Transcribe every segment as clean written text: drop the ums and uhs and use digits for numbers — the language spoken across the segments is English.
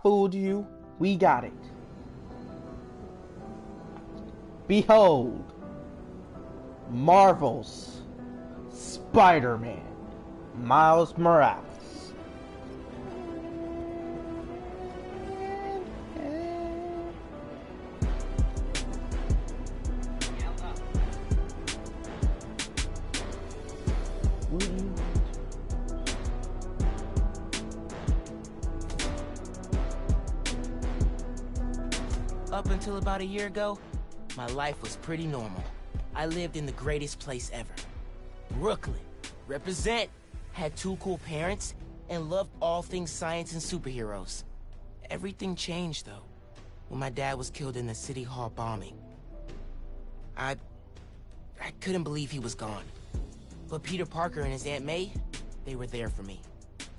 fooled you. We got it. Behold, Marvel's Spider-Man, Miles Morales. Up until about a year ago, my life was pretty normal. I lived in the greatest place ever. Brooklyn. Represent. Had 2 cool parents, and loved all things science and superheroes. Everything changed, though, when my dad was killed in the City Hall bombing. I couldn't believe he was gone. But Peter Parker and his Aunt May, they were there for me.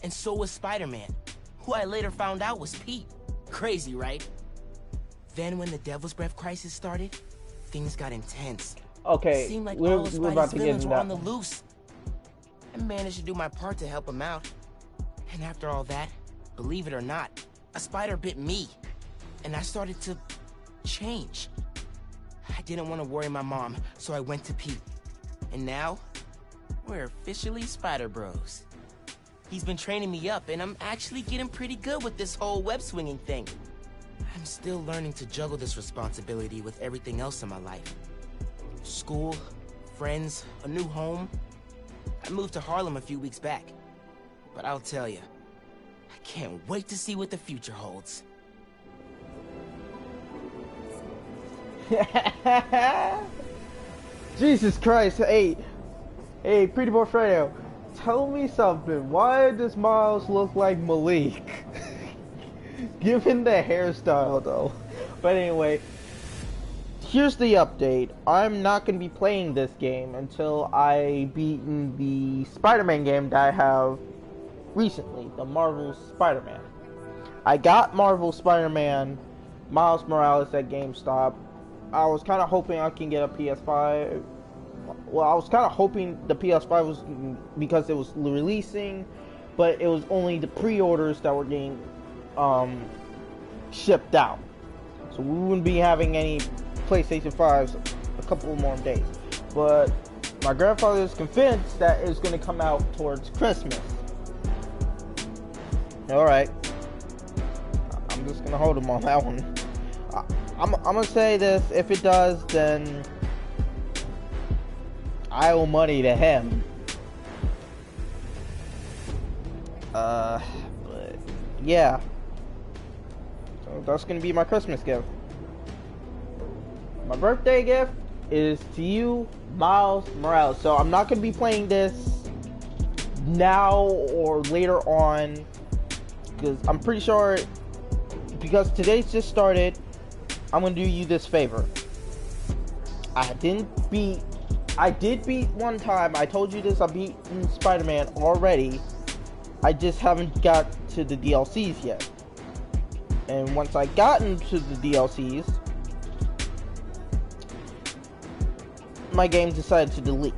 And so was Spider-Man, who I later found out was Pete. Crazy, right? Then when the Devil's Breath crisis started, things got intense. Okay, Seemed like we're all of about Spidey's to get villains into were that. on the loose. I managed to do my part to help him out. And after all that, believe it or not, a spider bit me. And I started to change. I didn't want to worry my mom, so I went to Pete. And now, we're officially Spider Bros. He's been training me up, and I'm actually getting pretty good with this whole web swinging thing. I'm still learning to juggle this responsibility with everything else in my life. School, friends, a new home. I moved to Harlem a few weeks back. But I'll tell you, I can't wait to see what the future holds. Jesus Christ, hey, Pretty Boy Fredo, tell me something. Why does Miles look like Malik? Given the hairstyle, though. But anyway, here's the update. I'm not going to be playing this game until I beaten the Spider-Man game that I have recently, the Marvel Spider-Man. I got Marvel Spider-Man Miles Morales at GameStop. I was kind of hoping I can get a PS5. Well, I was kind of hoping the PS5 was because it was releasing, but it was only the pre-orders that were getting shipped out. So we wouldn't be having any PlayStation 5s a couple more days. But my grandfather is convinced that it's going to come out towards Christmas. Alright. I'm just going to hold him on that one. I'm going to say this. If it does, then I owe money to him. But yeah. So that's going to be my Christmas gift. My birthday gift is to you, Miles Morales. So I'm not going to be playing this now or later on, because I'm pretty sure, because today's just started, I'm going to do you this favor. I did beat one time. I told you this. I beat Spider-Man already. I just haven't got to the DLCs yet. And once I got into the DLCs, my game decided to delete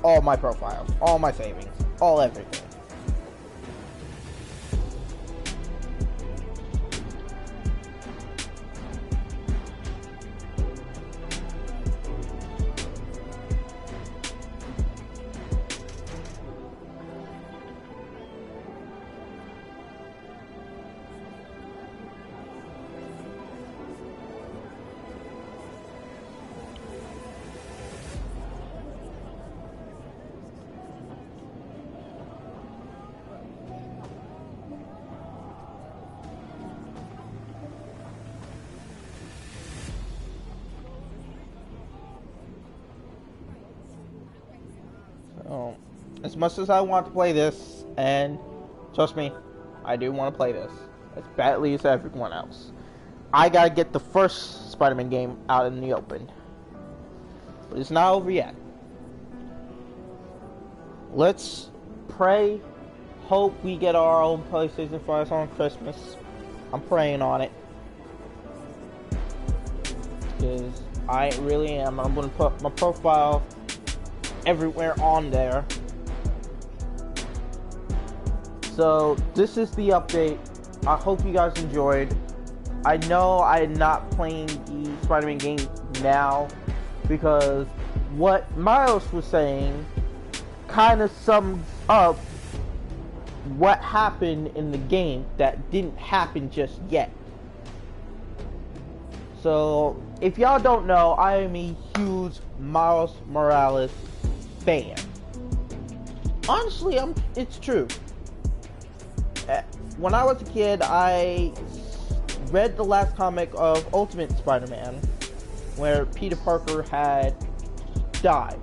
all my profiles, all my savings, all everything. As much as I want to play this, and trust me, I do want to play this as badly as everyone else, I gotta get the first Spider-Man game out in the open. But it's not over yet. Let's pray, hope we get our own PlayStation 5 on Christmas. I'm praying on it. Because I really am. I'm gonna put my profile everywhere on there. So this is the update I hope you guys enjoyed. I know I'm not playing the Spider-Man game now because what Miles was saying kind of sums up what happened in the game that didn't happen just yet. So, if y'all don't know, I am a huge Miles Morales fan. Honestly, it's true. When I was a kid, I read the last comic of Ultimate Spider-Man, where Peter Parker had died.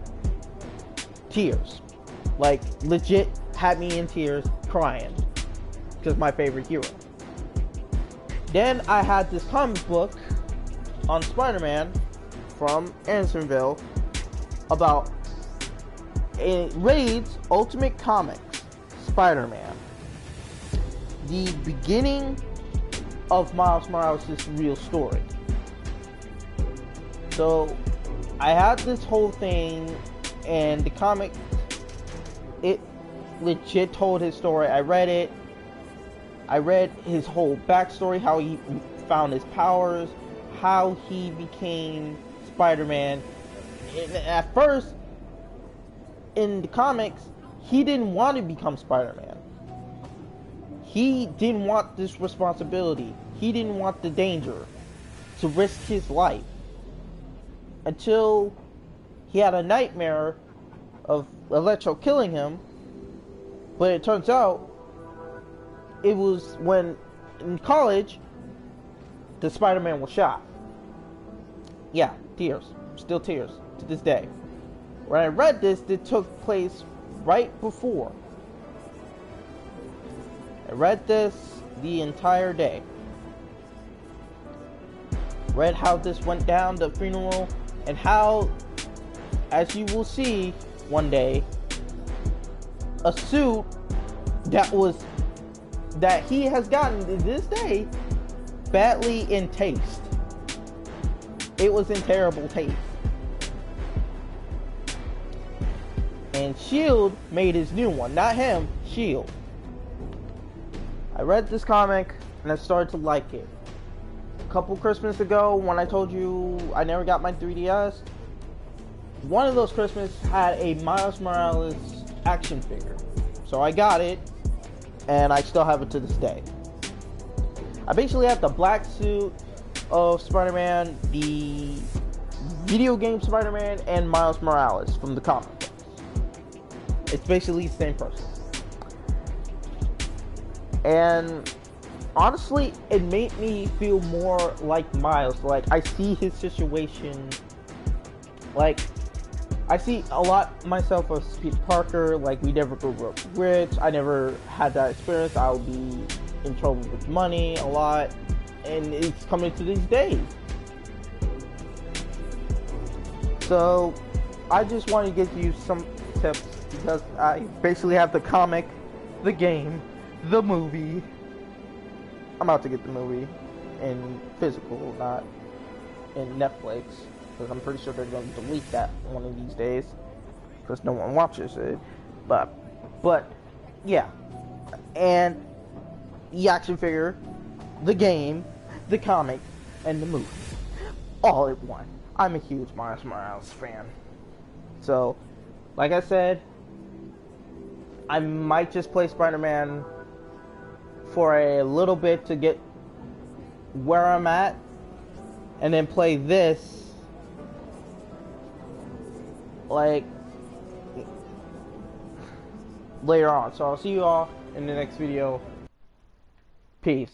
Tears. Like, legit had me in tears, crying. Because my favorite hero. Then I had this comic book on Spider-Man from Andersonville about it reads Ultimate Comics Spider-Man. The beginning of Miles Morales' real story. So I had this whole thing, and the comic, it legit told his story. I read it. I read his whole backstory, how he found his powers, how he became Spider-Man. At first, in the comics, he didn't want to become Spider-Man. He didn't want this responsibility. He didn't want the danger to risk his life. Until he had a nightmare of Electro killing him. But it turns out, it was when, in college, the Spider-Man was shot. Yeah, tears. Still tears to this day. When I read this, it took place right before. I read this the entire day. Read how this went down, the funeral, and how, as you will see one day, a suit that he has gotten to this day badly in taste. It was in terrible taste. And S.H.I.E.L.D. made his new one. Not him, S.H.I.E.L.D. I read this comic and I started to like it. A couple Christmas ago, when I told you I never got my 3DS, one of those Christmas had a Miles Morales action figure. So I got it, and I still have it to this day. I basically have the black suit of Spider-Man, the video game Spider-Man, and Miles Morales from the comic books. It's basically the same person. And honestly, it made me feel more like Miles. Like, I see his situation. Like, I see a lot myself as Peter Parker. Like, we never grew up rich. I never had that experience. I'll be in trouble with money a lot. And it's coming to these days. So, I just want to give you some tips, because I basically have the comic, the game, the movie. I'm about to get the movie in physical, not in Netflix, because I'm pretty sure they're going to delete that one of these days, because no one watches it. But yeah, and the action figure, the game, the comic, and the movie, all at one. I'm a huge Miles Morales fan. So, like I said, I might just play Spider-Man for a little bit to get where I'm at, and then play this like later on. So I'll see you all in the next video. Peace.